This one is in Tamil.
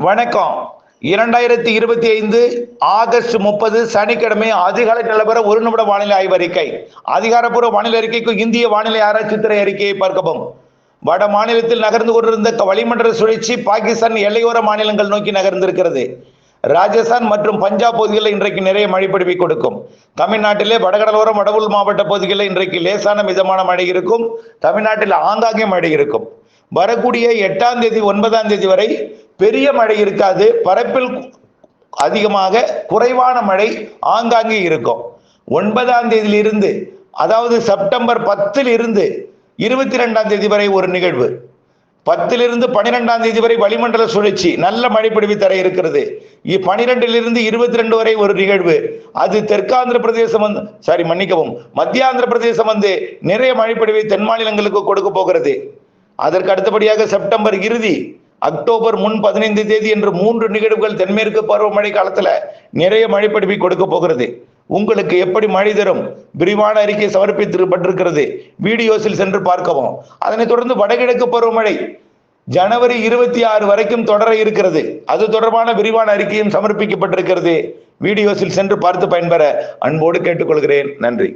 வணக்கம். 2025 ஆகஸ்ட் 30 சனிக்கிழமை அதிகாலை நிலவர ஒரு நிமிட வானிலை ஆய்வறிக்கை. அதிகாரப்பூர்வ வானிலை அறிக்கைக்கு இந்திய வானிலை ஆராய்ச்சித்துறை அறிக்கையை பார்க்கவும். வட மாநிலத்தில் நகர்ந்து கொண்டிருந்த வளிமண்டல சுழற்சி பாகிஸ்தான் எல்லையோர மாநிலங்கள் நோக்கி நகர்ந்திருக்கிறது. ராஜஸ்தான் மற்றும் பஞ்சாப் பகுதிகளில் இன்றைக்கு நிறைய மழை பொழிவை கொடுக்கும். தமிழ்நாட்டிலே வடகடலோரம் வடவுள் மாவட்ட பகுதிகளில் இன்றைக்கு லேசான மிதமான மழை இருக்கும். தமிழ்நாட்டில் ஆங்காங்கே மழை இருக்கும். வரக்கூடிய 8ஆம் தேதி 9ஆம் தேதி வரை பெரிய மழை இருக்காது. பரப்பில் அதிகமாக குறைவான மழை ஆங்காங்கே இருக்கும். 9ஆம் தேதியிலிருந்து, அதாவது செப்டம்பர் 10 இருந்து 22ஆம் தேதி வரை ஒரு நிகழ்வு, 10 12ஆம் தேதி வரை வளிமண்டல சுழற்சி நல்ல மழை பொழிவு தர இருக்கிறது. 12 22 வரை ஒரு நிகழ்வு, அது தெற்காந்திர பிரதேசம் மத்தியாந்திர பிரதேசம் நிறைய மழை பொழிவை தென் மாநிலங்களுக்கு கொடுக்க போகிறது. அதற்கு அடுத்தபடியாக செப்டம்பர் இறுதி, அக்டோபர் முன் 15 தேதி என்று 3 நிகழ்வுகள் தென்மேற்கு பருவமழை காலத்துல நிறைய மழை பொழிவை கொடுக்க போகிறது. உங்களுக்கு எப்படி மழை தரும் விரிவான அறிக்கை சமர்ப்பிக்கப்பட்டிருக்கிறது. வீடியோஸில் சென்று பார்க்கவும். அதனைத் தொடர்ந்து வடகிழக்கு பருவமழை ஜனவரி 26 வரைக்கும் தொடர இருக்கிறது. அது தொடர்பான விரிவான அறிக்கையும் சமர்ப்பிக்கப்பட்டிருக்கிறது. வீடியோஸில் சென்று பார்த்து பயன்பெற அன்போடு கேட்டுக்கொள்கிறேன். நன்றி.